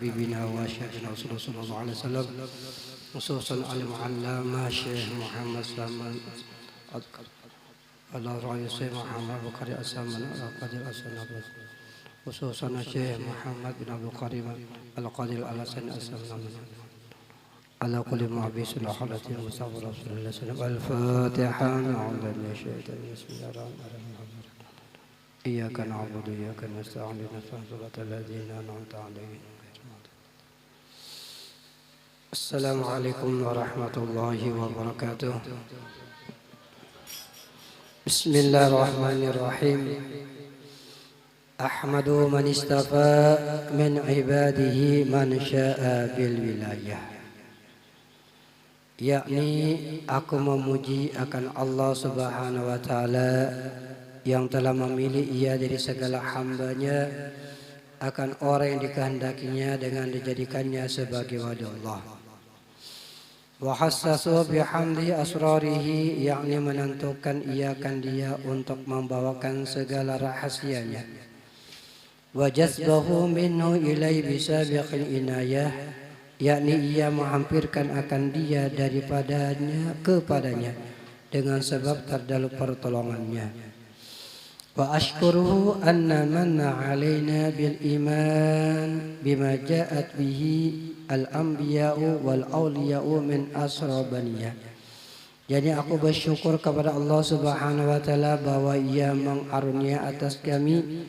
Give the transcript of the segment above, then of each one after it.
حبيبنا وشيخنا رسول صلى الله عليه وسلم خصوصا المعلم الشيخ محمد سلمان على رئيس محمد بكري أسامن القادر أسامن خصوصا الشيخ محمد بن عبد الكريم القادر الأسامن أسامن على كل معبي سلحة المصطفى رسول الله صلى الله عليه وسلم. الفاتحة. أعوذ بالله من الشيطان بسم الله الرحمن الرحيم. إياك نعبد وإياك نستعين اهدنا الصراط الذين أنعمت عليهم. السلام عليكم ورحمة الله وبركاته. بسم الله الرحمن الرحيم. أحمد من اصطفى من عباده من شاء بالولاية. Yakni aku memuji akan Allah Subhanahu wa Ta'ala yang telah memilih ia dari segala hambanya akan orang yang dikehendakinya dengan dijadikannya sebagai wali Allah. Wa hassasu bihamdi asrarihi, yakni menentukan iakan dia untuk membawakan segala rahasianya. Wa jazbahu minhu ilai bisabiqil inayah, yakni ia menghampirkan akan dia daripadanya kepadanya dengan sebab terdahulu pertolongannya. Wa ashkuruhu anna manna alaina bil iman bima ja'at bihi al anbiya'u wal awliya'u min asrabaniyah. Jadi aku bersyukur kepada Allah Subhanahu wa Ta'ala bahwa ia mengarunia atas kami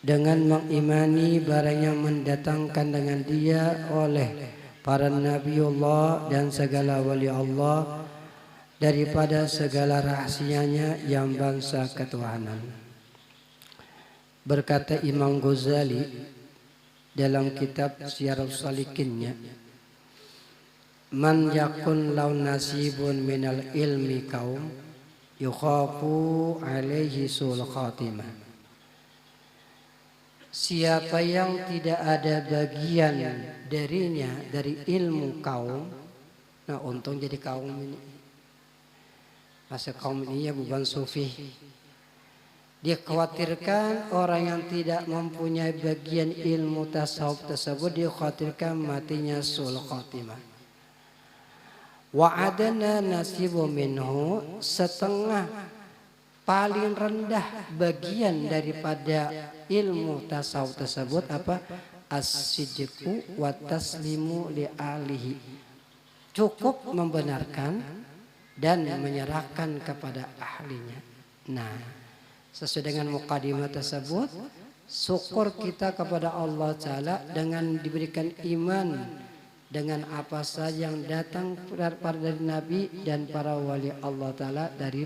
dengan mengimani barang yang mendatangkan dengan dia oleh para nabiullah dan segala wali Allah daripada segala rahasianya yang bangsa ketuhanan. Berkata Imam Ghazali dalam kitab Syiarus Salikinnya, man yakun law nasibun minal ilmi kaum yukhafu alaihi sul khatimah. Siapa yang tidak ada bagian darinya dari ilmu kaum, nah untung jadi kaum ini. Masa kaum ini ya bukan sufi. Dia khawatirkan orang yang tidak mempunyai bagian ilmu tasawuf tersebut, dia khawatirkan matinya sul khatimah. Wa adana nasibu minhu, setengah paling rendah bagian daripada ilmu tasawuf tersebut apa? As-sidqu wa taslimu li alihi, cukup membenarkan dan menyerahkan kepada ahlinya. Nah, sesuai dengan mukadimah tersebut, syukur kita kepada Allah Ta'ala dengan diberikan iman dengan apa saja yang datang dari Nabi dan para wali Allah Ta'ala dari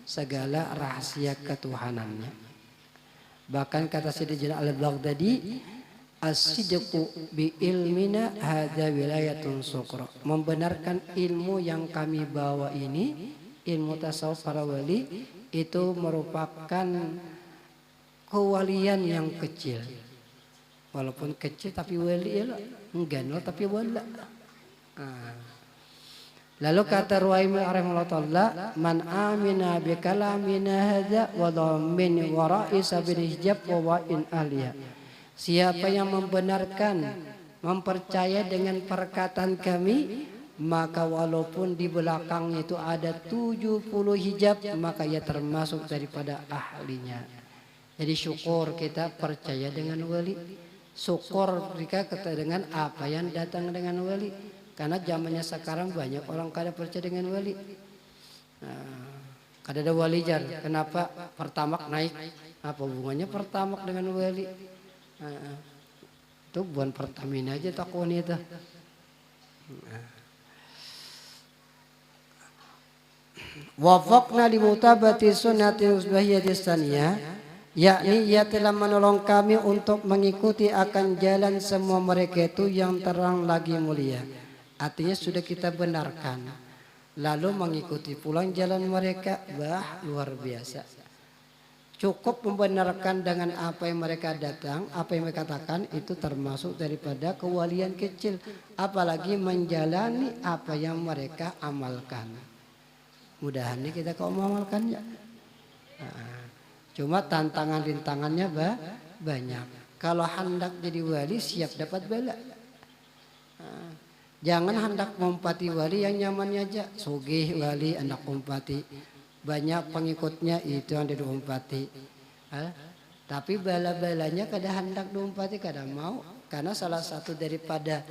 segala rahasia ketuhanannya. Bahkan kata Sayyidina Al-Baghdadi, as-sidqu bi ilmina hadza wilayatun sukra. Membenarkan ilmu yang kami bawa ini, ilmu tasawuf para wali, itu merupakan kewalian yang kecil. Walaupun kecil tapi wali ya enggak no tapi wala. Lalu kata Ruhaim rahimahullah ta'ala, man amina bi kalamina hadza wa dhammin wara'i sabil hijab wa in ahliya. Siapa yang membenarkan, mempercaya dengan perkataan kami, maka walaupun di belakangnya itu ada 70 hijab, maka ia termasuk daripada ahlinya. Jadi syukur kita percaya dengan wali. Syukur jika kita dengan apa yang datang dengan wali. Karena zamannya sekarang banyak orang kada percaya dengan wali. Kada ada wali jar. Kenapa Pertamax naik? Apa hubungannya Pertamax dengan wali? Itu bukan Pertamina aja takun itu. Wafaqna li mutabati sunnati usbahiyatis saniyah, yakni ia telah menolong kami untuk mengikuti akan jalan semua mereka itu yang terang lagi mulia. Artinya sudah kita benarkan, lalu mengikuti pulang jalan mereka, luar biasa. Cukup membenarkan dengan apa yang mereka datang, apa yang mereka katakan, itu termasuk daripada kewalian kecil. Apalagi menjalani apa yang mereka amalkan. Mudahan kita kau mengamalkannya. Cuma tantangan-rintangannya banyak. Kalau hendak jadi wali siap dapat bala. Jangan hendak mengumpati wali yang nyamannya aja. Sugih wali anak umpati. Banyak pengikutnya itu yang diumpati. Tapi bala-balanya kada hendak diumpati, kada mau. Karena salah satu daripada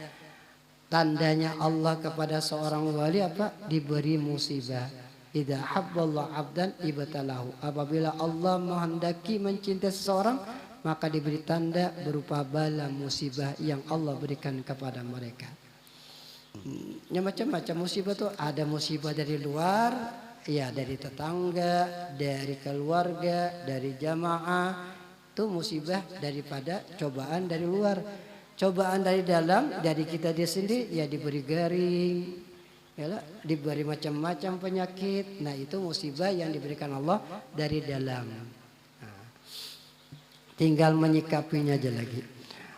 tandanya Allah kepada seorang wali apa? Diberi musibah. Idza habballahu 'abdan ibtalahu. Apabila Allah menghendaki mencintai seseorang, maka diberi tanda berupa bala musibah yang Allah berikan kepada mereka. Ya macam-macam musibah tuh, ada musibah dari luar, ya dari tetangga, dari keluarga, dari jamaah. Itu musibah daripada cobaan dari luar. Cobaan dari dalam, dari kita dia sendiri, ya diberi garing, ya, diberi macam-macam penyakit. Nah itu musibah yang diberikan Allah dari dalam. Nah, tinggal menyikapinya aja lagi.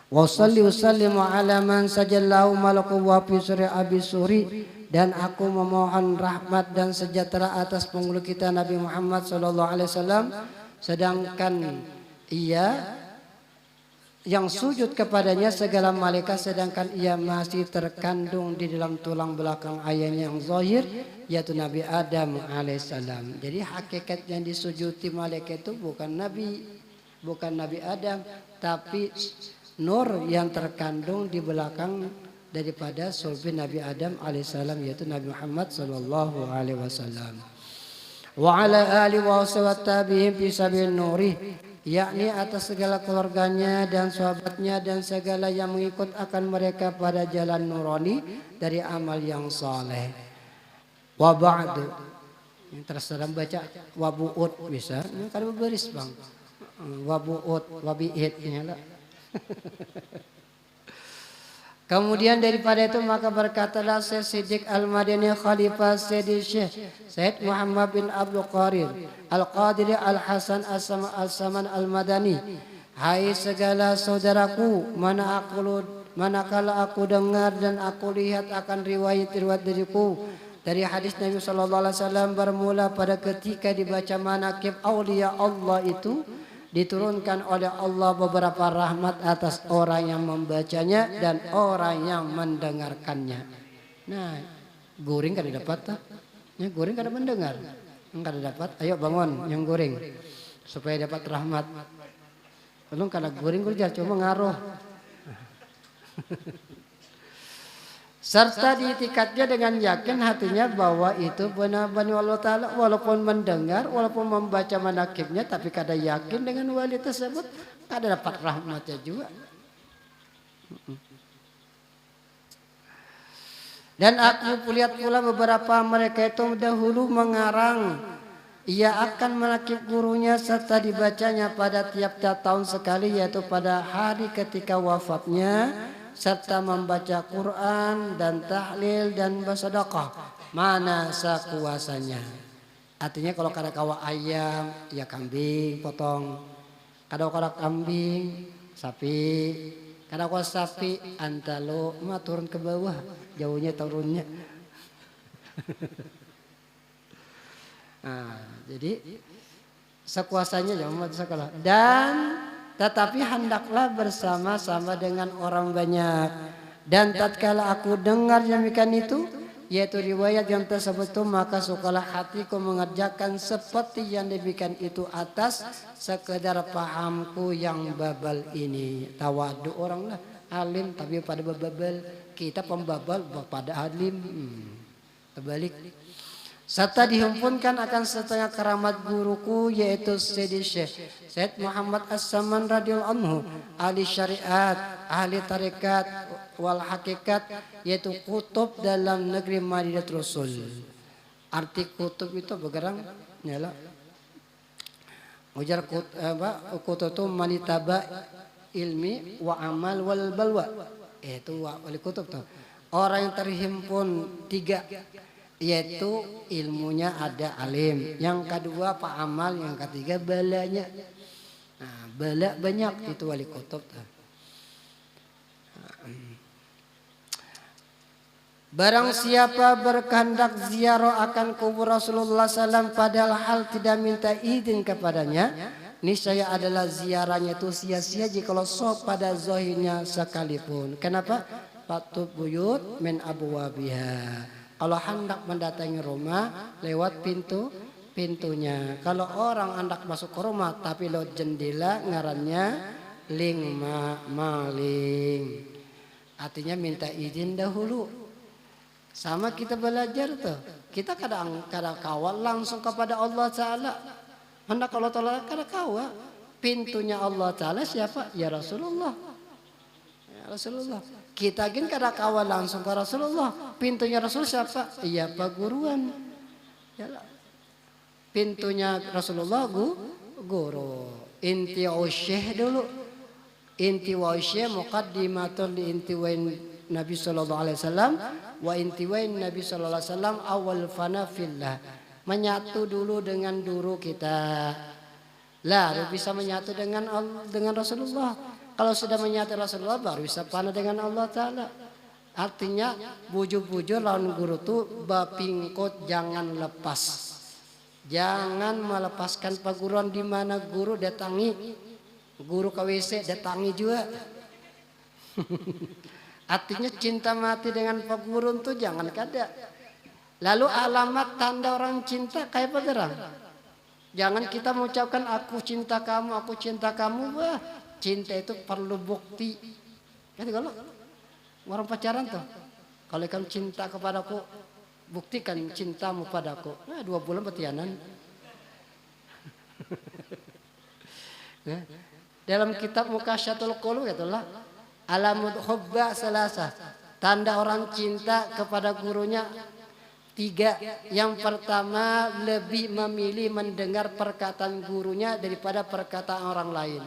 Wasalli wasallimu ala man sajallahu malaku wa fi suri abi suri. Dan aku memohon rahmat dan sejahtera atas penghulu kita Nabi Muhammad SAW. Sedangkan ia yang sujud kepadanya segala malaikat, sedangkan ia masih terkandung di dalam tulang belakang ayahnya yang zahir, yaitu Nabi Adam alaihissalam. Jadi hakikat yang disujuti malaikat itu bukan Nabi Adam, tapi nur yang terkandung di belakang daripada sulbi Nabi Adam alaihissalam, yaitu Nabi Muhammad sallallahu alaihi wasallam. Wa ala alihi wa sahbihi fi sabil nuri, yakni atas segala keluarganya dan sahabatnya dan segala yang mengikut akan mereka pada jalan nurani dari amal yang saleh. Wa ba'du, yang terserah baca wabu'ud bisa, kalau beris bang. Wabu'ud, wabi'id lah. Kemudian daripada itu maka berkatalah Syekh Siddiq Al-Madani Khalifah Sayyidi Syekh Said Muhammad bin Abdul Qadir Al-Qadiri Al-Hasan As-Saman Al-Madani, hai segala saudaraku, manakala aku dengar dan aku lihat akan riwayat-riwayat dariku dari hadis Nabi sallallahu alaihi wasallam bermula pada ketika dibaca manaqib aulia Allah itu, diturunkan oleh Allah beberapa rahmat atas orang yang membacanya dan orang yang mendengarkannya. Nah, guring kada dapat tak? Ya, guring kada mendengar. Kada dapat. Ayo bangun yang guring supaya dapat rahmat. Belum kada guring kerja cuma ngaruh. Serta diitikadnya dengan yakin hatinya bahwa itu benar-benar Allah Ta'ala, walaupun mendengar, walaupun membaca manakibnya, tapi kada yakin dengan wali tersebut, kada dapat rahmatnya juga. Dan aku lihat pula beberapa mereka itu dahulu mengarang, ia akan menakib gurunya serta dibacanya pada tiap-tiap tahun sekali, yaitu pada hari ketika wafatnya, serta membaca Quran dan tahlil dan bersedekah mana sekuasanya. Artinya kalau kada kawa ayam ya kambing potong, kada kambing sapi, kada kawa sapi antalo mah turun ke bawah, jauhnya turunnya. Nah, jadi sekuasanya jangan sekolah. Dan tetapi hendaklah bersama-sama dengan orang banyak. Dan tatkala aku dengar demikian itu, yaitu riwayat yang tersebut itu, maka sukalah hatiku mengerjakan seperti yang demikian itu atas sekedar pahamku yang babal ini. Tawadu orang lah, alim tapi pada babal, kita pembabal pada alim. Terbalik. Serta dihimpunkan akan setengah keramat guruku, yaitu Sayyidi Syekh Said Muhammad As-Saman radhiyallahu anhu, ahli syariat, ahli tarekat wal hakikat, yaitu kutub dalam negeri Madinatul Rasul. Arti kutub itu bergerang nyala. Ujar kutub itu manitaba ilmi wa amal wal balwa. Itu wali kutub tuh. Orang yang terhimpun tiga, yaitu ilmunya ada alim, yang kedua pak amal, yang ketiga balanya. Nah, bala banyak itu wali kutub. Barang siapa berkehendak ziarah akan kubur Rasulullah SAW padahal tidak minta izin kepadanya, niscaya adalah ziarahnya itu sia-sia jikalau sok pada zahirnya sekalipun. Kenapa? Fatub buyut min abwabiha. Kalau hendak mendatangi rumah lewat pintunya. Kalau orang hendak masuk ke rumah tapi lewat jendela ngarannya maling. Artinya minta izin dahulu. Sama kita belajar tuh. Kita kadang kawal langsung kepada Allah Ta'ala. Hendak Allah Ta'ala kadang kawal. Pintunya Allah Ta'ala siapa? Ya Rasulullah. Ya Rasulullah. Kita gin kadang kawal langsung ke Rasulullah. Pintunya Rasul siapa? Ya Pak Guruan. Yalah. Pintunya Rasulullah guru. Inti usyih dulu. Inti usyih muqaddimatun li inti wain Nabi sallallahu alaihi wasallam wa inti wain Nabi sallallahu alaihi wasallam awal fana fillah. Menyatu dulu dengan guru kita. Lah bisa menyatu dengan Rasulullah. Kalau sudah menyatu Rasulullah baru bisa fana dengan Allah Ta'ala. Artinya bujur-bujur lawan guru tu bapingkot jangan lepas. Jangan melepaskan perguruan di mana guru datangi. Guru ke WC datangi juga. Artinya cinta mati dengan perguruan tu jangan kada. Lalu alamat tanda orang cinta kayak apa gerang? Jangan kita mengucapkan aku cinta kamu. Wah, cinta itu perlu bukti. Kan kalau orang pacaran tuh, kalau kamu cinta kepadaku, buktikan cintamu padaku. Nah, 2 bulan petianan. Nah, dalam kitab Mukasyatul Qulub itulah alamut hubba salasa. Tanda orang cinta kepada gurunya 3. Yang pertama lebih memilih mendengar perkataan gurunya daripada perkataan orang lain.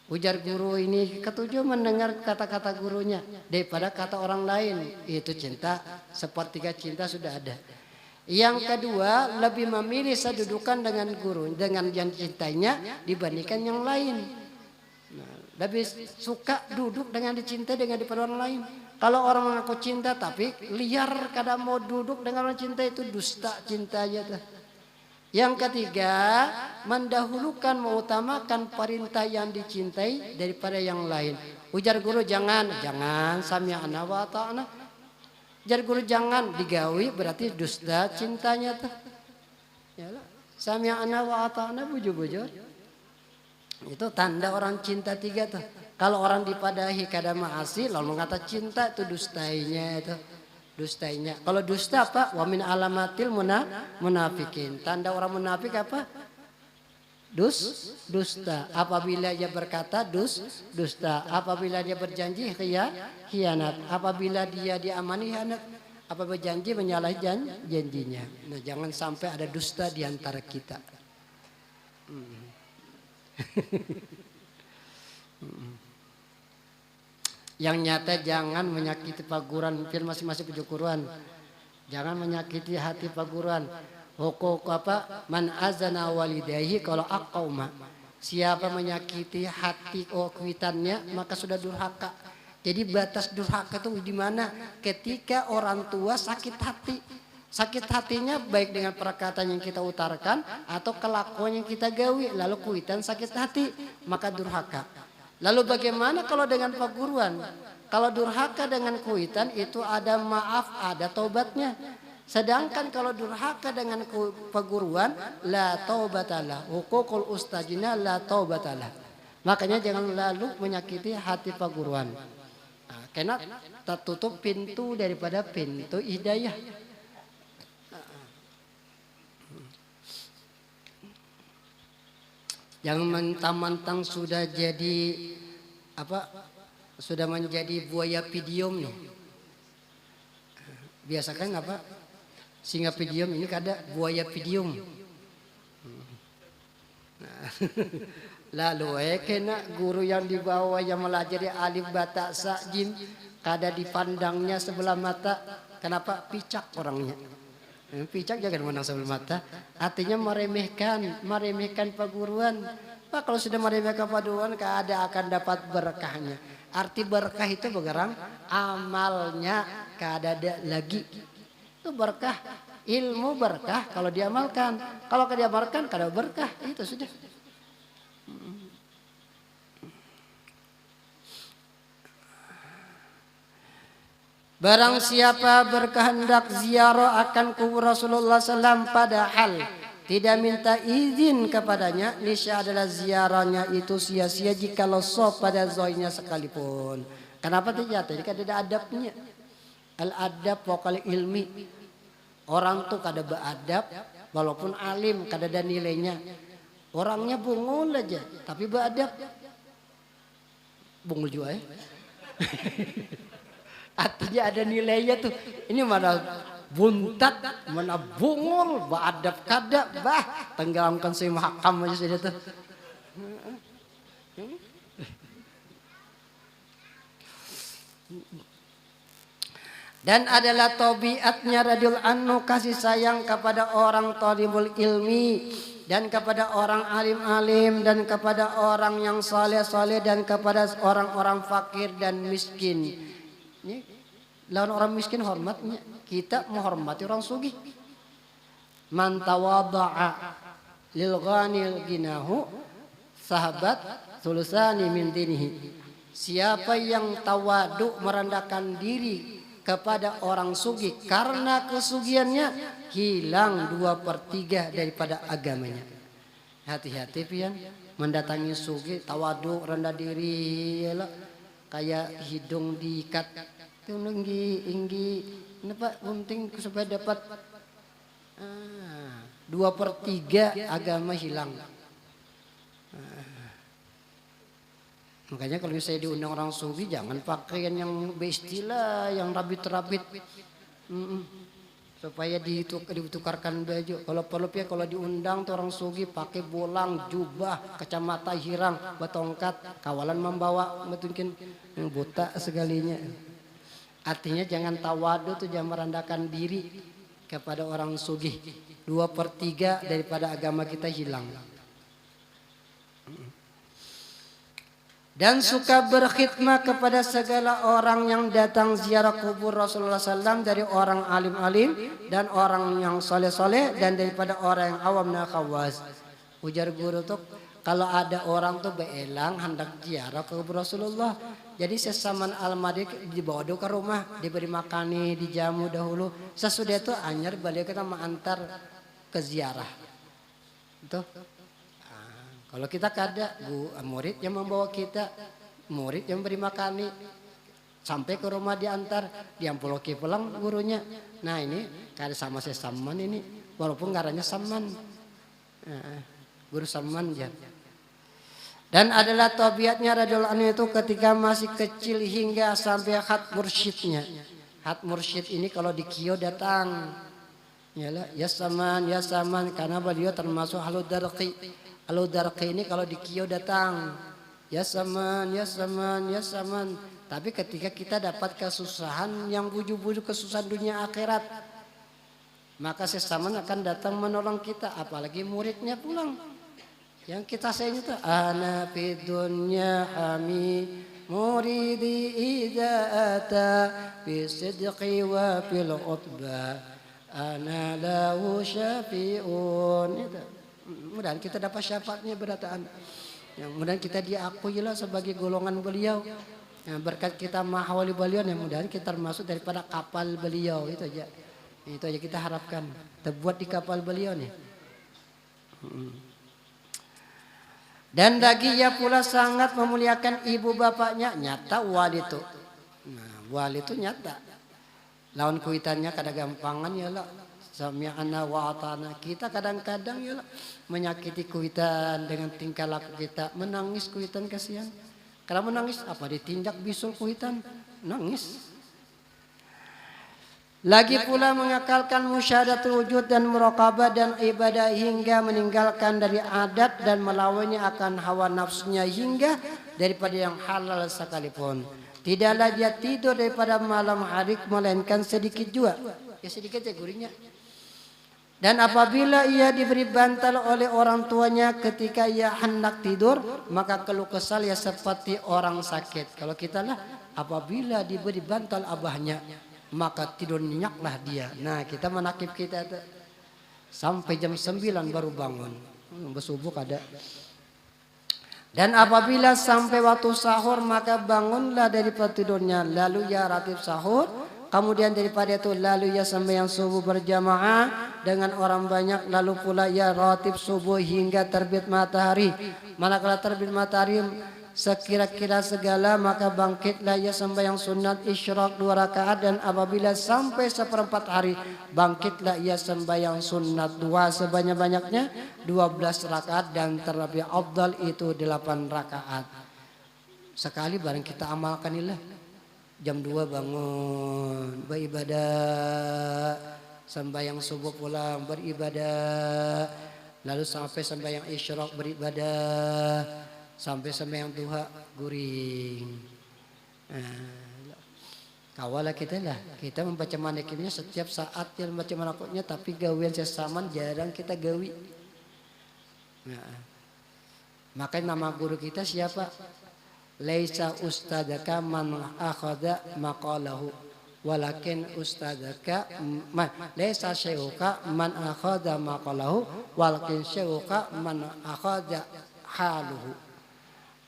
Ujar guru ini ketujuh mendengar kata-kata gurunya daripada kata orang lain. Itu cinta, sepertiga cinta sudah ada. Yang kedua lebih memilih sedudukan dengan guru, dengan yang cintainya dibandingkan yang lain. Nah, lebih suka duduk dengan dicintai dengan daripada orang lain. Kalau orang mengaku cinta tapi liar kadang mau duduk dengan orang cinta itu dusta cintanya. Yang ketiga mendahulukan mengutamakan perintah yang dicintai daripada yang lain. Ujar guru jangan sami'na wa ata'na. Ujar guru jangan digawi berarti dusta cintanya tuh. Yalah, sami'na wa ata'na bujur-bujur. Itu tanda orang cinta 3 tuh. Kalau orang dipadahi kada ma'asi lalu mengata cinta itu dustainya itu. Dustainya. Kalau dusta apa? Wa min alamatil munafikin. Tanda orang munafik apa? Dusta. Apabila dia berkata dusta. Apabila dia berjanji khianat. Apabila dia diamani khianat. Apabila berjanji menyalahi janjinya. Nah, jangan sampai ada dusta di antara kita. Yang nyata jangan menyakiti paguran masing-masing kejukuruan. Jangan menyakiti hati paguran. Hukuk apa? Man azana walidayhi kalau aqauma. Siapa menyakiti hati kuitannya maka sudah durhaka. Jadi batas durhaka itu di mana? Ketika orang tua sakit hati. Sakit hatinya baik dengan perkataan yang kita utarakan atau kelakuan yang kita gawi lalu kuitan sakit hati maka durhaka. Lalu bagaimana kalau dengan perguruan? Kalau durhaka dengan kuitan itu ada maaf, ada taubatnya. Sedangkan kalau durhaka dengan perguruan la taubatalah. Hukukul ustajina la taubatalah. Makanya jangan lalu menyakiti hati perguruan. Nah, karena tertutup pintu daripada pintu hidayah. Yang mentang-mentang sudah jadi apa? Sudah menjadi buaya pidium nih. Biasakan apa? Singa pidium ini kada buaya pidium. Nah, lalu kena guru yang dibawa yang melajari alif bata sa jim kada dipandangnya sebelah mata. Kenapa? Picak orangnya. Picak jangan menang sebelah mata. Artinya meremehkan perguruan. Pak kalau sudah meremehkan perguruan kada akan dapat berkahnya. Arti berkah itu bergerang amalnya kada ada lagi. Itu berkah, ilmu berkah kalau diamalkan. Kalau kada diamalkan kada berkah itu sudah. Barang siapa berkehendak ziarah akan kubur Rasulullah SAW padahal tidak minta izin kepadanya, niscaya adalah ziarahnya itu sia-sia jikalau sof pada zoinya sekalipun. Kenapa tidak? Jadi tidak ada adabnya. Al-adab pokoknya ilmi. Orang tuh kada beradab, walaupun alim kada ada nilainya. Orangnya bungul aja, tapi beradab. Bungul juga ya. Artinya ada nilainya tuh. Ini mana buntat, mana bungul, beradab kada, bah tenggelamkan si mahakam aja sudah tuh. Dan adalah tabiatnya radhiyallahu anhu kasih sayang kepada orang thalibul ilmi dan kepada orang alim-alim dan kepada orang yang saleh-saleh dan kepada orang-orang fakir dan miskin. Lawan orang miskin hormatnya, kita menghormati orang sugih. Man tawadha'a lil ghanil ginahu sahabat sulusani min dinihi. Siapa yang tawadu merendahkan diri kepada orang sugih karena kesugihannya hilang 2/3 daripada agamanya. Hati-hati pian mendatangi sugih tawadu rendah diri yalah, kayak hidung diikat inggi kenapa penting supaya dapat 2/3 agama hilang. Makanya kalau misalnya diundang orang sufi jangan pakaian yang beristilah, yang rabit-rabit, supaya ditukarkan baju. Kalau perlu ya kalau diundang tuh orang sufi pakai bolang, jubah, kacamata hirang, batongkat, kawalan membawa mungkin buta segalinya. Artinya jangan tawadu tuh, jangan merendahkan diri kepada orang sugih. 2/3 daripada agama kita hilang. Dan suka berkhidmat kepada segala orang yang datang ziarah kubur Rasulullah SAW dari orang alim-alim dan orang yang soleh-soleh dan daripada orang yang awam dan khawas. Ujar guru tuh kalau ada orang tuh beelang hendak ziarah kubur Rasulullah. Jadi sesaman almari dibawa dulu ke rumah, diberi makani, dijamu dahulu. Sesudah itu anyar balik kita mengantar ke ziarah. Itu. Kalau kita kada, murid yang membawa kita, murid yang beri makani, sampai ke rumah diantar, diampuloki pulang gurunya. Nah ini kada sama sesaman ini, walaupun garanya saman, guru saman ya. Dan adalah tabiatnya radhiyallahu anhu itu ketika masih kecil hingga sampai khat mursyidnya. Khat mursyid ini kalau di Kio datang, ya saman, karena beliau termasuk halu darqi. Halu darqi ini kalau di Kio datang, ya saman. Tapi ketika kita dapat kesusahan yang buju-buju kesusahan dunia akhirat, maka sesaman akan datang menolong kita, apalagi muridnya pulang. Yang kita sayang itu ana fi dunya hami muridi idza ata fi sidqi wa fil utba ana lahu syafi'un. Itu mudah kita dapat syafaatnya berataan. Yang mudah kita diakui lah sebagai golongan beliau. Yang berkat kita mahawali beliau, yang mudah kita termasuk daripada kapal beliau. Itu aja kita harapkan. Terbuat di kapal beliau nih. Dan lagi ia pula sangat memuliakan ibu bapaknya. Nyata wali itu. Nah, wali itu nyata. Lawan kuitannya kada gampangan ya lah. Sami'ana wa atana. Kita kadang-kadang ya lah menyakiti kuitan dengan tingkah laku kita. Menangis kuitan kasihan. Kalau menangis apa ditindak bisul kuitan? Nangis. Lagi pula mengakalkan musyahadatul wujud dan muraqabah dan ibadah hingga meninggalkan dari adat dan melawannya akan hawa nafsunya hingga daripada yang halal sekalipun. Tidaklah dia tidur daripada malam hari melainkan sedikit juga. Ya sedikit ya gurinya. Dan apabila ia diberi bantal oleh orang tuanya ketika ia hendak tidur, maka keluh kesal ya seperti orang sakit. Kalau kita lah apabila diberi bantal abahnya, maka tidur nyenyaklah dia. Nah kita menakib kita tuh. Sampai jam 9 baru bangun. Bersubuh ada. Dan apabila sampai waktu sahur maka bangunlah dari tidurnya. Lalu ya ratib sahur. Kemudian daripada itu lalu ia sembahyang subuh berjamaah dengan orang banyak. Lalu pula ia ratib subuh hingga terbit matahari. Manakala terbit matahari sekira-kira segala maka bangkitlah ia sembahyang sunat isyraq 2 rakaat. Dan apabila sampai seperempat hari bangkitlah ia sembahyang sunat 2 sebanyak-banyaknya 12 rakaat. Dan terlebih afdal itu 8 rakaat. Sekali bareng kita amalkan ilah. Jam 2 bangun beribadah, sembahyang subuh pulang beribadah, lalu sampai sembahyang isyraq beribadah, sampai sembahyang duha guring. Kawalah kita membaca manakibnya setiap saat yang membaca manakibnya, tapi gawian sesaman jarang kita gawi. Makanya nama guru kita siapa? Laisa ustadzaka man akhadha maqalahu walakin ustadzaka laisa syai'uka man akhadha maqalahu walakin syai'uka man akhadha haluhu.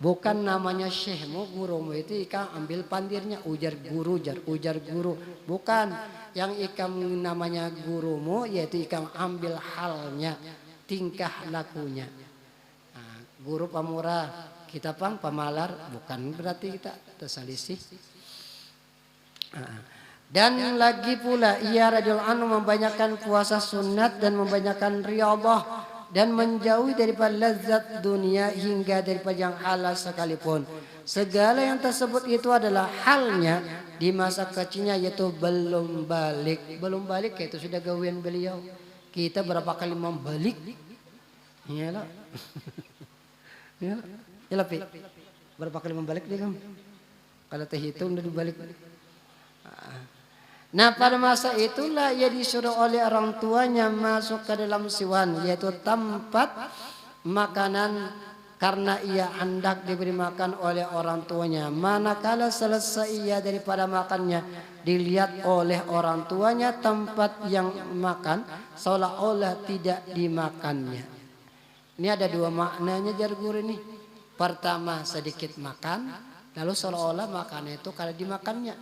Bukan namanya syekhmu, gurumu itu ikam ambil pandirnya, ujar guru. Bukan, yang ikam namanya gurumu yaitu ikam ambil halnya, tingkah lakunya. Guru pamurah, kita pamalar, bukan berarti kita terselisih. Dan lagi pula ia radhiyallahu anhu membanyakan puasa sunat dan membanyakan riyadhah dan menjauhi daripada lezat dunia hingga daripada yang halal sekalipun. Segala yang tersebut itu adalah halnya di masa kecilnya, yaitu belum balik. Belum balik yaitu sudah gawian beliau. Kita berapa kali membalik? Iyalah. Ya lebih berapa kali membalik dia kan? Kalau terhitung udah dibalik. Nah pada masa itulah ia disuruh oleh orang tuanya masuk ke dalam siwan, yaitu tempat makanan, karena ia hendak diberi makan oleh orang tuanya. Manakala selesai ia daripada makannya, dilihat oleh orang tuanya tempat yang makan seolah-olah tidak dimakannya. Ini ada 2 maknanya jar guru ini. Pertama sedikit makan, lalu seolah-olah makan itu kalau dimakannya.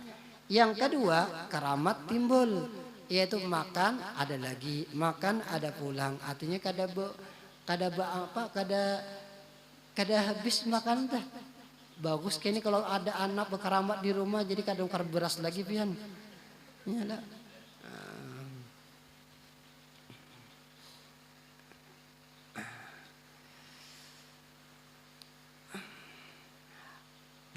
Yang kedua keramat timbul, yaitu makan ada lagi, makan ada pulang. Artinya kada habis makan teh. Bagus kini kalau ada anak berkeramat di rumah, jadi kada ukar beras lagi pian. Iyalah.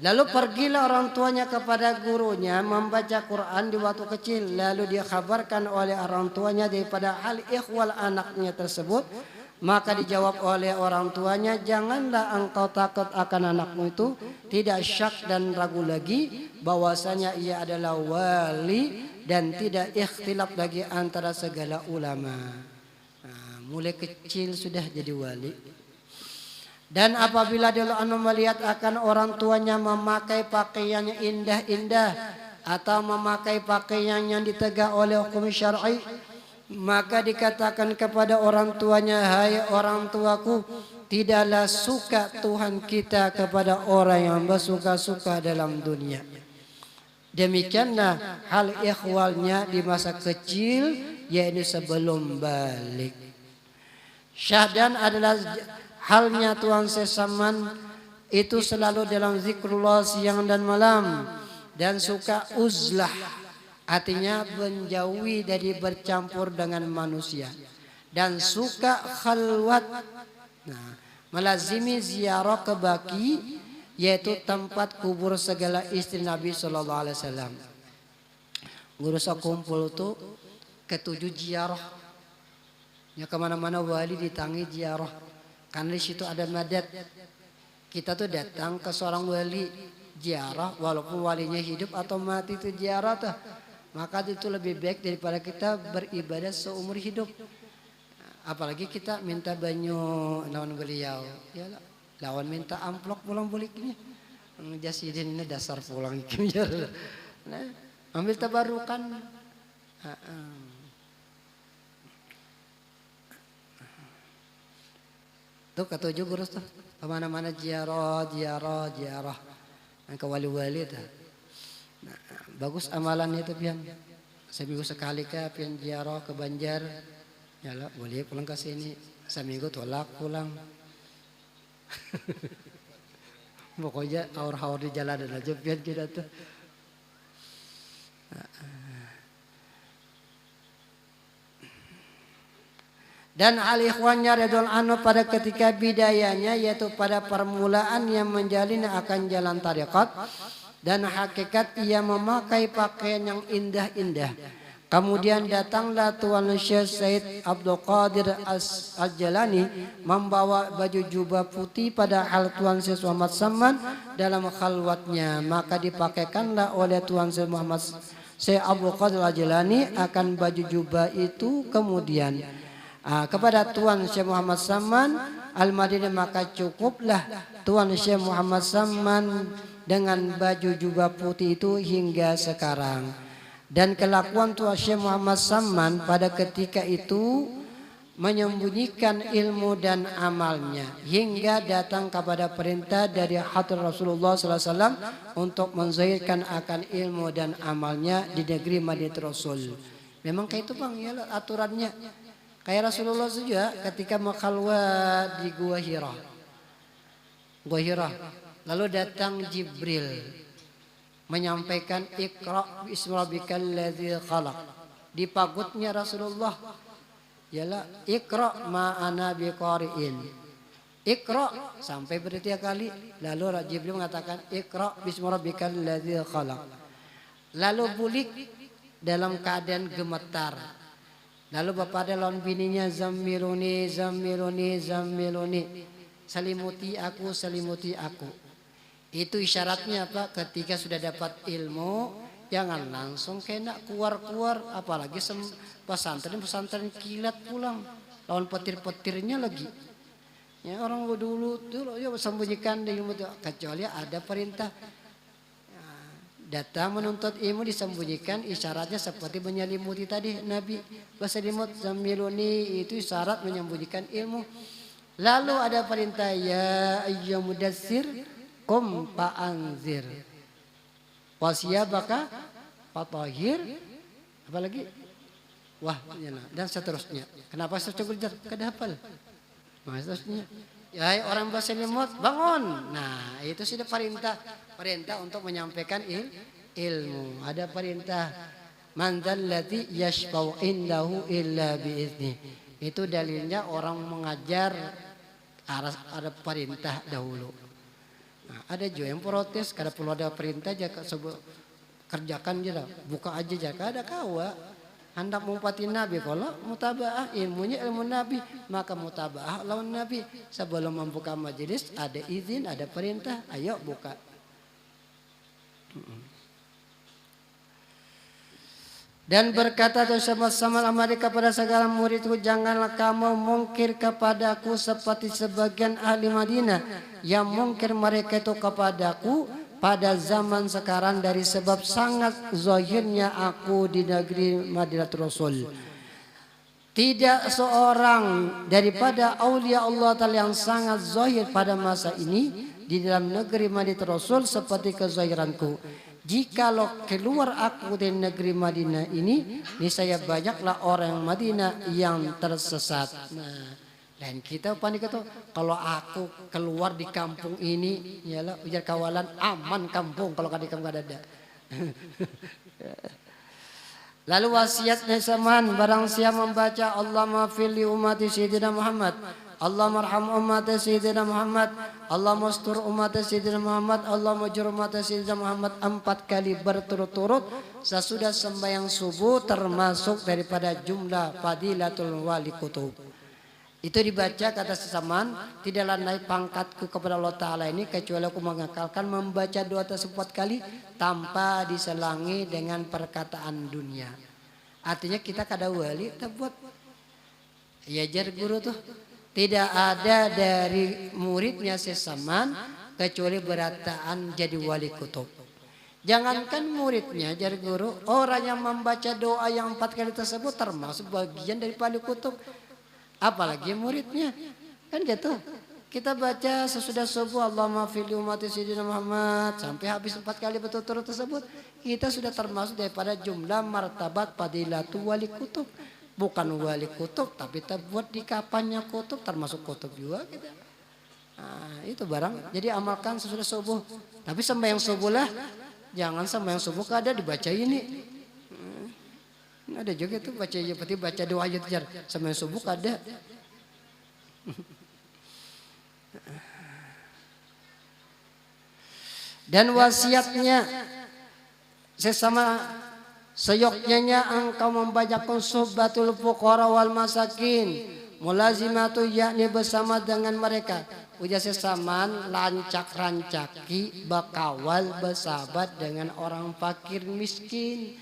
Lalu pergilah orang tuanya kepada gurunya membaca Quran di waktu kecil. Lalu dia kabarkan oleh orang tuanya daripada hal ikhwal anaknya tersebut. Maka dijawab oleh orang tuanya, janganlah engkau takut akan anakmu itu. Tidak syak dan ragu lagi bahwasanya ia adalah wali dan tidak ikhtilaf lagi antara segala ulama. Mulai kecil sudah jadi wali. Dan apabila dia melihat akan orang tuanya memakai pakaian yang indah-indah atau memakai pakaian yang ditegak oleh hukum syar'i, maka dikatakan kepada orang tuanya, hai orang tuaku, tidaklah suka Tuhan kita kepada orang yang bersuka-suka dalam dunia. Demikianlah hal ikhwalnya di masa kecil, yaitu sebelum balik. Syahdan adalah halnya Tuhan sesaman itu selalu dalam zikrullah siang dan malam, dan suka uzlah, artinya menjauhi dari bercampur dengan manusia, dan suka khalwat, melazimi ziarah ke baki, yaitu tempat kubur segala istri Nabi Sallallahu Alaihi Wasallam. Guru kumpul itu ke-7 ziarah, ya kemana-mana wali ditangi ziarah. Karena di situ ada madat. Kita tuh datang ke seorang wali ziarah, walaupun walinya hidup atau mati itu ziarah tuh. Maka itu lebih baik daripada kita beribadah seumur hidup. Apalagi kita minta banyu lawan beliau. Ya lawan minta amplok pulang buliknya. Jasidin ini dasar pulang. Nah, ambil tabarukan. Tuh ke-7 guru tuh kemana-mana ziarah. Yang ke wali-wali tuh. Bagus amalannya itu pian. Seminggu sekali kah pian ziarah ke Banjar. Ya lah, boleh pulang ke sini. Seminggu tolak pulang. Pokoknya haur-haur di jalan aja pian kita tuh. Dan al-ikhwannya Ridwan Anhu pada ketika bidayanya yaitu pada permulaan yang menjalin akan jalan tariqat dan hakikat ia memakai pakaian yang indah-indah. Kemudian datanglah Tuan Syekh Said Abdul Qadir Al-Jalani membawa baju jubah putih pada hal Tuan Syekh Muhammad Saman dalam khalwatnya. Maka dipakaikanlah oleh Tuan Syekh Muhammad Syekh Abdul Qadir Al-Jalani akan baju jubah itu kemudian kepada Tuan Syekh Muhammad Saman Al-Madinah, maka cukuplah Tuan Syekh Muhammad Saman dengan baju jubah putih itu hingga sekarang. Dan kelakuan Tuan Syekh Muhammad Saman pada ketika itu menyembunyikan ilmu dan amalnya hingga datang kepada perintah dari Hadrat Rasulullah SAW untuk menzahirkan akan ilmu dan amalnya di negeri Madinah Rasul. Memang kayak itu bang ya aturannya. Kayak Rasulullah juga ketika makhalwa di Gua Hira. Gua Hira. Lalu datang Jibril menyampaikan Iqra bismi rabbikal ladzi khalaq. Di pagutnya Rasulullah ialah Iqra ma ana biqari'in. Iqra sampai bertiga kali. Lalu Jibril mengatakan Iqra bismi rabbikal ladzi khalaq. Lalu bulik dalam keadaan gemetar. Lalu bapak ada lawan bininya zammiluni zammiluni zammiluni. Selimuti aku, selimuti aku. Itu isyaratnya apa? Ketika sudah dapat ilmu, jangan langsung kena keluar-keluar. Apalagi pesantren kilat pulang. Lawan petir-petirnya lagi. Ya orang dulu ya sembunyikan di ilmu itu. Kecuali ada perintah. Datang menuntut ilmu disembunyikan, isyaratnya seperti menyelimuti tadi Nabi. Berselimut zammiluni itu isyarat menyembunyikan ilmu. Lalu ada perintah ya ayyuhal mudassir qum fa'anzir. Wasiyabaka fatahhir. Apalagi? Wah, dan seterusnya. Kenapa saya coba kada hafal? Seterusnya. Ya orang berselimut bangun. Nah, itu sudah perintah untuk menyampaikan ilmu. Ada perintah man dzallati yashfa'u indahu illa bi'izni. Itu dalilnya orang mengajar ada perintah dahulu. Nah, ada juga yang protes kada perlu ada perintah aja kerjakan aja, buka aja kada kawa. Hendak mumpati Nabi kalau mutabaah ilmunya ilmu Nabi maka mutabaah lawan Nabi. Sebelum membuka majelis ada izin, ada perintah, ayo buka. Dan berkata sama-sama mereka kepada segala muridku, janganlah kamu mungkir kepadaku seperti sebagian ahli Madinah yang mungkir mereka itu kepadaku pada zaman sekarang dari sebab sangat zahirnya aku di negeri Madinah Rasul. Tidak seorang daripada aulia Allah Ta'ala yang sangat zahir pada masa ini di dalam negeri Madinah Rasul seperti kezahiranku. Jikalau keluar aku dari negeri Madinah ini, niscaya banyaklah orang Madinah yang tersesat. Nah, dan kita panik itu kalau aku keluar di kampung ini, yalah ujar kawalan aman kampung kalau di kampung ada. Lalu wasiatnya zaman barang siapa membaca Allahumma fil li ummati sayyidina Muhammad, Allahumma arham ummati sayyidina Muhammad, Allahumma astur ummati sayyidina Muhammad, Allahumma jur ummati sayyidina Muhammad 4 kali berturut-turut sesudah sembahyang subuh termasuk daripada jumlah fadilatul wali kutub. Itu dibaca kata sesamaan, tidaklah naik pangkatku kepada Allah Ta'ala ini kecuali aku mengakalkan membaca doa tersebut 4 kali tanpa diselangi dengan perkataan dunia. Artinya kita kada wali terbuat. Ya jar guru tuh tidak ada dari muridnya sesamaan kecuali berataan jadi wali kutub. Jangankan muridnya jar guru, orang yang membaca doa yang 4 kali tersebut termasuk bagian dari wali kutub. Apalagi muridnya kan gitu. Kita baca sesudah subuh Allahumma fili ummati sayyidina Muhammad sampai habis 4 kali berturut-turut tersebut, kita sudah termasuk daripada jumlah martabat fadilatu wali kutub. Bukan wali kutub tapi terbuat di kapannya kutub, termasuk kutub juga kita. Nah, itu barang. Jadi amalkan sesudah subuh. Tapi sembahyang subuh lah, jangan sembahyang subuh kada dibaca ini. Ada juga tuh baca seperti baca doa aja tuh sembahyang subuh kada. Dan wasiatnya sesama seyoknya engkau membacakan suhbatul fuqara wal masakin mulazimatu yakni bersama dengan mereka. Ujar sesaman lancak-rancaki bakawal bersahabat dengan orang fakir miskin.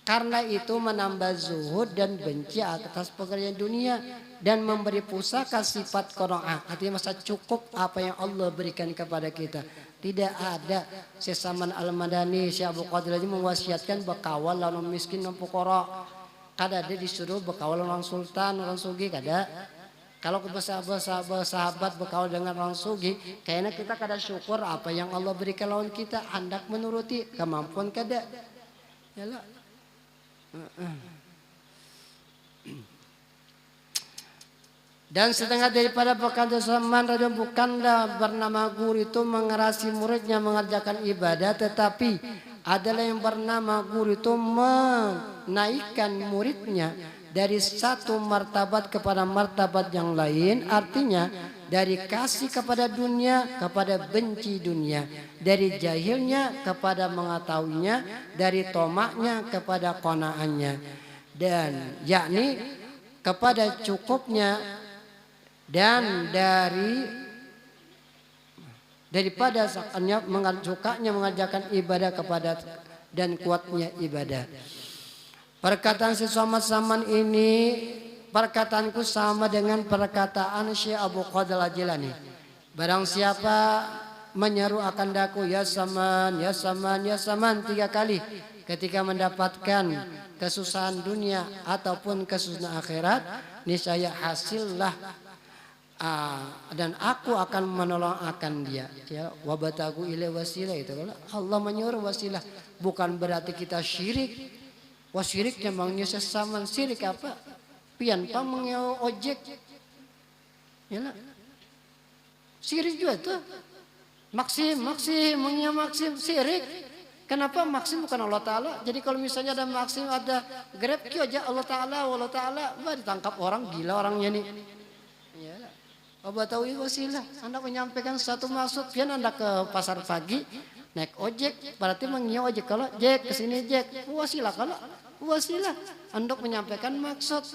Karena itu menambah zuhud dan benci atas pekerjaan dunia dan memberi pusaka sifat qanaah. Artinya masa cukup apa yang Allah berikan kepada kita. Tidak ada sesaman Al-Madani Syekh Abdul Qadir aja mewasiatkan bakawal orang miskin dan fuqara. Kada ada disuruh bakawal orang sultan, orang sugih kada. Kalau bersahabat bakawal dengan orang sugih, kayaknya kita kada syukur apa yang Allah berikan lawan kita, hendak menuruti kemampuan kada. Yalah. Dan setengah daripada pekan tersebut radio bukanlah bernama guru itu mengerasi muridnya mengerjakan ibadah, tetapi adalah yang bernama guru itu menaikkan muridnya dari satu martabat kepada martabat yang lain. Artinya dari kasih kepada dunia kepada benci dunia, dari jahilnya kepada mengetahuinya, dari tomaknya kepada qanaahnya, dan yakni kepada cukupnya, dan daripada sukanya mengajarkan ibadah kepada dan kuatnya ibadah. Perkataan si Somad Saman ini, perkataanku sama dengan perkataan Syekh Abu Qadir Al-Jilani. Barang siapa menyeru akan daku ya Saman, ya Saman, ya Saman 3 kali ketika mendapatkan kesusahan dunia ataupun kesusahan akhirat, niscaya hasillah dan aku akan menolong akan dia. Ya, wabataku ilai wasilah itu. Allah menyuruh wasilah, bukan berarti kita syirik. Wah syiriknya mangnya sesaman syirik apa? Pian pa mengeu ojek. Yalah. Syirik juga tuh. Maksim mengnya maksim syirik. Kenapa maksim bukan Allah Ta'ala? Jadi kalau misalnya ada maksim, ada grab kyo aja Allah Ta'ala, ditangkap orang gila orangnya nih. Yalah. Wabatawi wasilah. Anda menyampaikan satu maksud, pian Anda ke pasar pagi naik ojek, berarti mengnya ojek kalau Jack kesini Jack. Wasilah kalau wasilah untuk menyampaikan maksud.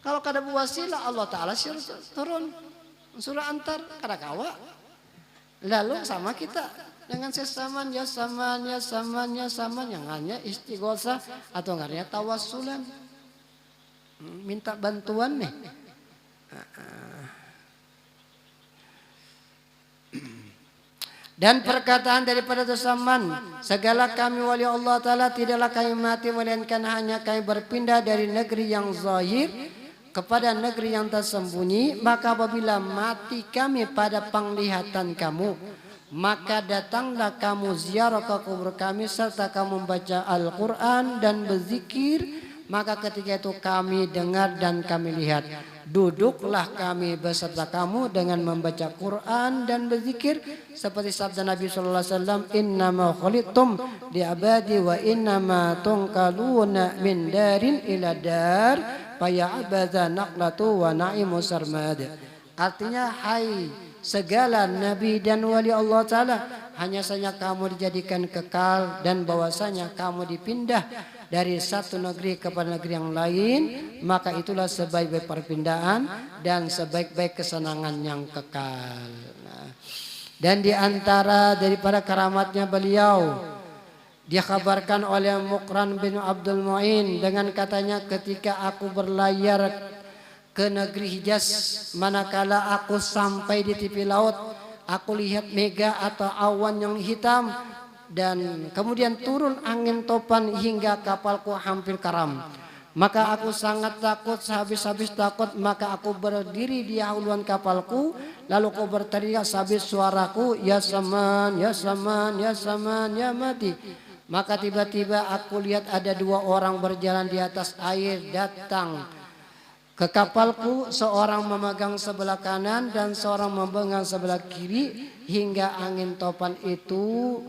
Kalau kada wasilah Allah Ta'ala turun surah antar kada kawa. Lalu sama kita dengan sesaman ya saman ya saman ya saman yang hanya istighosah atau hanya tawassulan, minta bantuan nih. Dan perkataan daripada tersaman, segala kami wali Allah Ta'ala tidaklah kami mati melainkan hanya kami berpindah dari negeri yang zahir kepada negeri yang tersembunyi. Maka apabila mati kami pada penglihatan kamu, maka datanglah kamu ziarah ke kubur kami serta kamu membaca Al-Quran dan berzikir. Maka ketika itu kami dengar dan kami lihat, duduklah kami beserta kamu dengan membaca Quran dan berzikir seperti sabda Nabi sallallahu alaihi wasallam, innama khuliqtum li abadi wa innama tunqaluna min darin ila dar fa ya'badha naqlatu wa na'imu sarmad. Artinya, hai segala nabi dan wali Allah Ta'ala, hanya saja kamu dijadikan kekal dan bahwasanya kamu dipindah dari satu negeri kepada negeri yang lain, maka itulah sebaik-baik perpindahan dan sebaik-baik kesenangan yang kekal. Nah, dan di antara daripada karamatnya beliau, dikabarkan oleh Muqran bin Abdul Mu'in dengan katanya, ketika aku berlayar ke negeri Hijaz, manakala aku sampai di tepi laut, aku lihat mega atau awan yang hitam, dan kemudian turun angin topan hingga kapalku hampir karam. Maka aku sangat takut, sehabis-habis takut maka aku berdiri di haluan kapalku, lalu aku berteriak sehabis suaraku, ya Saman, ya Saman, ya Saman, ya mati. Maka tiba-tiba aku lihat ada dua orang berjalan di atas air datang ke kapalku, seorang memegang sebelah kanan dan seorang memegang sebelah kiri, hingga angin topan itu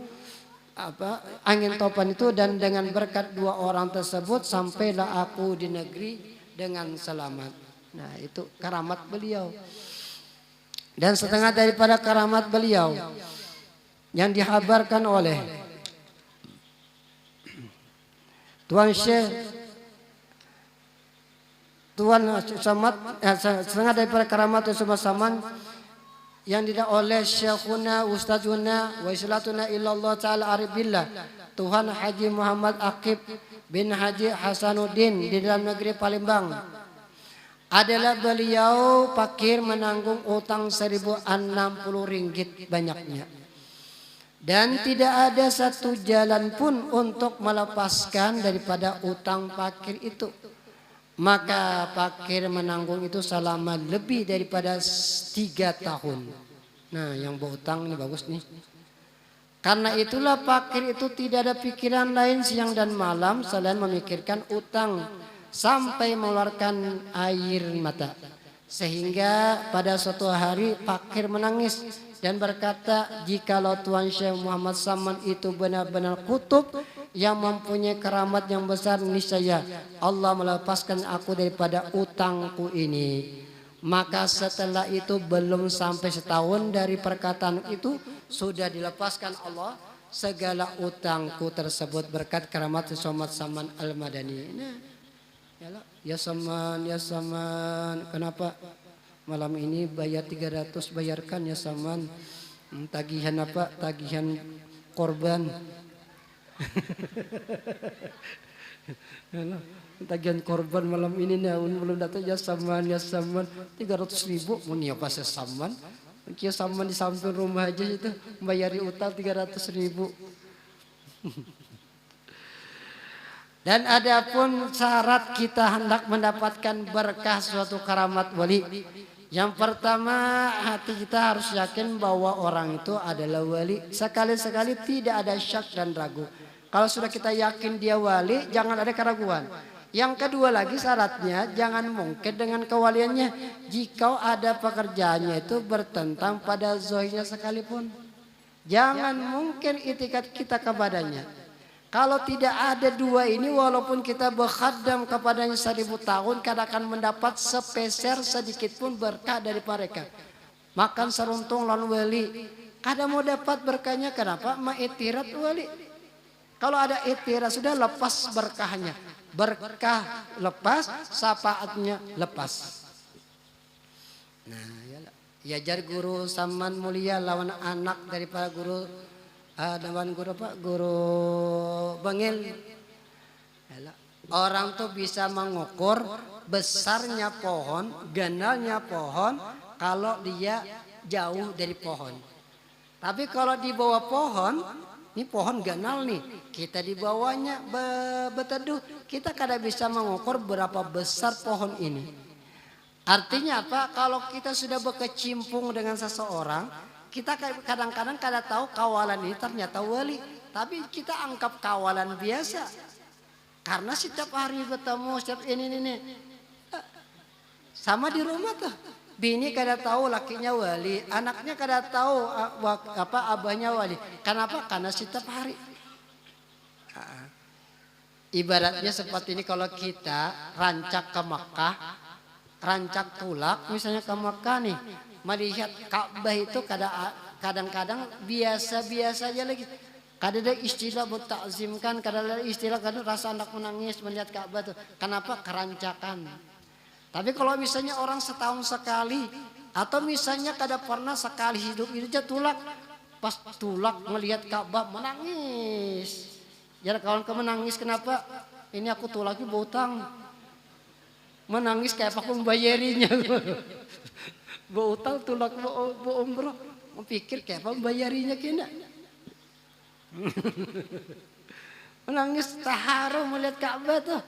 dan dengan berkat dua orang tersebut sampailah aku di negeri dengan selamat. Nah, itu karamat beliau. Dan setengah daripada karamat beliau yang dihabarkan oleh Tuan Syekh Tuan Samad, setengah daripada karamat Tuan Saman yang tidak oleh Syekhuna Ustazuna wa islatuna illallah ta'ala aribillah Tuhan Haji Muhammad Aqib bin Haji Hasanuddin di dalam negeri Palembang, adalah beliau fakir menanggung utang 1.060 ringgit banyaknya, dan tidak ada satu jalan pun untuk melepaskan daripada utang fakir itu. Maka fakir menanggung itu selama lebih daripada 3 tahun. Nah, yang berutang ini bagus nih. Karena itulah fakir itu tidak ada pikiran lain siang dan malam selain memikirkan utang sampai mengeluarkan air mata. Sehingga pada suatu hari fakir menangis dan berkata, jikalau Tuan Syekh Muhammad Saman itu benar-benar kutub yang mempunyai keramat yang besar, niscaya Allah melepaskan aku daripada utangku ini. Maka setelah itu belum sampai setahun dari perkataan itu sudah dilepaskan Allah segala utangku tersebut berkat keramat Muhammad Saman Al-Madani. Nah, ya Saman, ya Saman, kenapa malam ini bayar 300, bayarkan ya Saman. Tagihan apa? Tagihan korban. Tagihan korban malam ini nih belum datang ya Saman, ya Saman. 300.000 mau nih apa sih Saman? Kia Saman di samping rumah aja itu bayari utang 300.000. Dan adapun syarat kita hendak mendapatkan berkah suatu karamat wali, yang pertama hati kita harus yakin bahwa orang itu adalah wali. Sekali-sekali tidak ada syak dan ragu. Kalau sudah kita yakin dia wali, jangan ada keraguan. Yang kedua lagi syaratnya, jangan mungkin dengan kewaliannya jika ada pekerjaannya itu bertentang pada zahirnya sekalipun. Jangan mungkin itikat kita kepadanya. Kalau tidak ada dua ini, walaupun kita berkhadam kepadanya 1000 tahun, kada akan mendapat sepeser sedikit pun berkah dari mereka. Makan seruntung lawan wali, kada mau dapat berkahnya. Kenapa? Ma'itirat wali. Kalau ada itirat sudah lepas berkahnya. Berkah lepas, syafaatnya lepas. Nah, ya jar guru Saman mulia lawan anak daripada guru lawan guru apa? Guru Bengil. Orang tuh bisa mengukur besarnya pohon, ganalnya pohon kalau dia jauh dari pohon. Tapi kalau di bawah pohon, ini pohon ganal nih, kita di bawahnya berteduh, kita kada bisa mengukur berapa besar pohon ini. Artinya apa? Kalau kita sudah berkecimpung dengan seseorang, kita kadang-kadang kada tahu kawalan ini ternyata wali, tapi kita anggap kawalan biasa. Karena setiap hari bertemu, setiap ini. Sama di rumah tuh. Bini kada tahu lakinya wali, anaknya kada tahu abahnya wali. Kenapa? Karena setiap hari. Ibaratnya seperti ini, kalau kita rancak ke Makkah, rancak tulak misalnya ke Makkah nih, melihat Ka'bah itu kadang-kadang biasa-biasa aja lagi. Kada ada istilah bertakzimkan, kada ada istilah kadang rasa anak menangis melihat Ka'bah itu. Kenapa? Kerancakan. Tapi kalau misalnya orang setahun sekali, atau misalnya kada pernah sekali hidup itu aja tulak, pas tulak melihat Ka'bah menangis. Ya kawan menangis kenapa? Ini aku tulaknya berutang. Menangis kayak apa aku membayarinya. Berutang tulak umroh, pikir kayak apa membayarinya kena. Menangis taharu melihat Ka'bah tuh.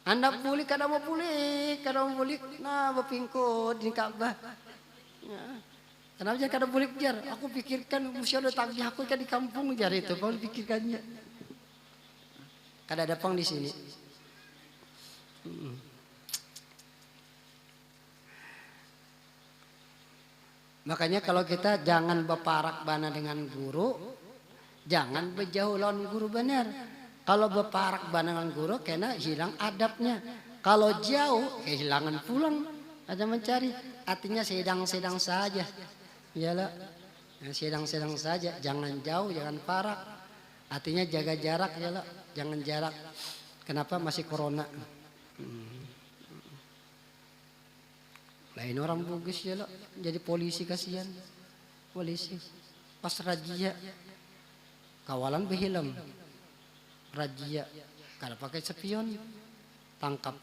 Anda bulik kada mau bulik, nah bepingko di Ka'bah. Ya. Kenapa jangan kada bulik jar? Aku pikirkan mesti ada tagih aku kan di kampung jar itu, kau pikirkannya. Kada ada pang di sini. Makanya kalau kita jangan beparak bana dengan guru, jangan berjauh lawan guru benar. Kalau beparak bana dengan guru, kena hilang adabnya. Kalau jauh, kehilangan pulang. Ada mencari, artinya sedang-sedang saja. Iyalah, sedang-sedang saja. Jangan jauh, jangan parak. Artinya jaga jarak, iyalah, jangan jarak. Kenapa masih corona? Lain orang Bugis ya lo, jadi polisi kasihan, polisi pas razia kawalan behilam, razia kada pakai spion, tangkap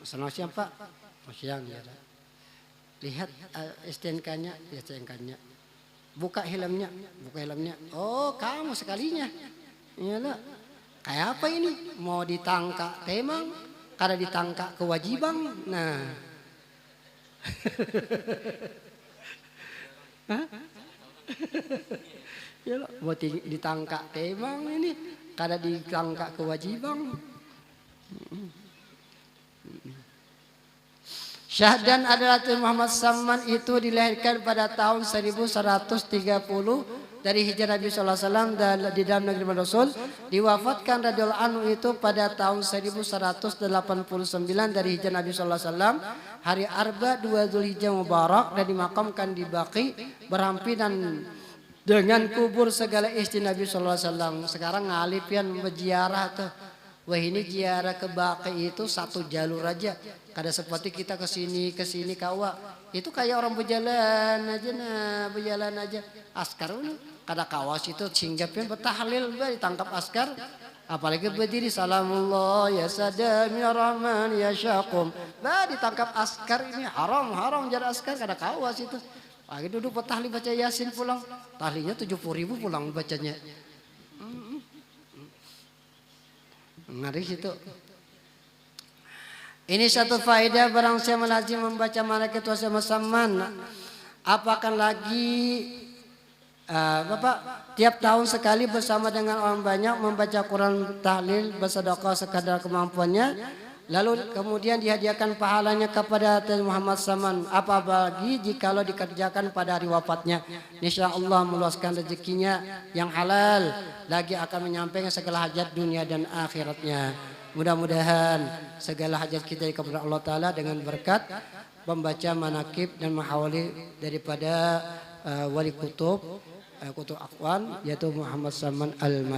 senang siapa, siang ya, lihat STNK-nya, STNK-nya, buka helmnya, oh kamu sekalinya, iyalah, kayak apa ini, mau ditangkap temang, kada ditangkap kewajiban, nah. Ya lo, mau ditangkap temang ini, kada ditangkap kewajiban. Syahdan adalah Muhammad Salman itu dilahirkan pada tahun 1130 dari hijrah Nabi SAW di dalam negeri Rasul. Diwafatkan radhiyallahu anhu itu pada tahun 1189 dari hijrah Nabi SAW. Hari Arba 2 Dzulhijjah Mubarak dan dimakamkan di Baqi berhampiran dengan kubur segala istri Nabi SAW. Sekarang ngalih pian berziarah tuh. Wah ini ziarah ke Baqi itu satu jalur aja. Kada seperti kita kesini kawa. Itu kayak orang berjalan aja nah, berjalan aja. Askar ini kada kawas itu singgapnya bertahlil ditangkap askar. Apalagi berdiri salamullah ya sadam ya rahman ya syakum. Ditangkap askar ini haram jadi askar kada kawas itu. Lagi duduk bertahlil baca Yasin pulang. Tahlilnya 70.000 pulang bacanya. Ngeri itu. Ini satu faedah barang siapa lazim membaca malaikat wasama saman. Apakan lagi Bapak tiap tahun sekali bersama dengan orang banyak membaca Quran tahlil bersedekah sekadar kemampuannya. Lalu kemudian dihadiahkan pahalanya kepada Muhammad Saman. Apalagi jikalau dikerjakan pada hari wafatnya. Insyaallah meluaskan rezekinya yang halal. Lagi akan menyampaikan segala hajat dunia dan akhiratnya. Mudah-mudahan segala hajat kita kepada Allah Ta'ala dengan berkat membaca manakib dan mahawali daripada wali kutub Akhwan yaitu Muhammad Salman Al-Madani.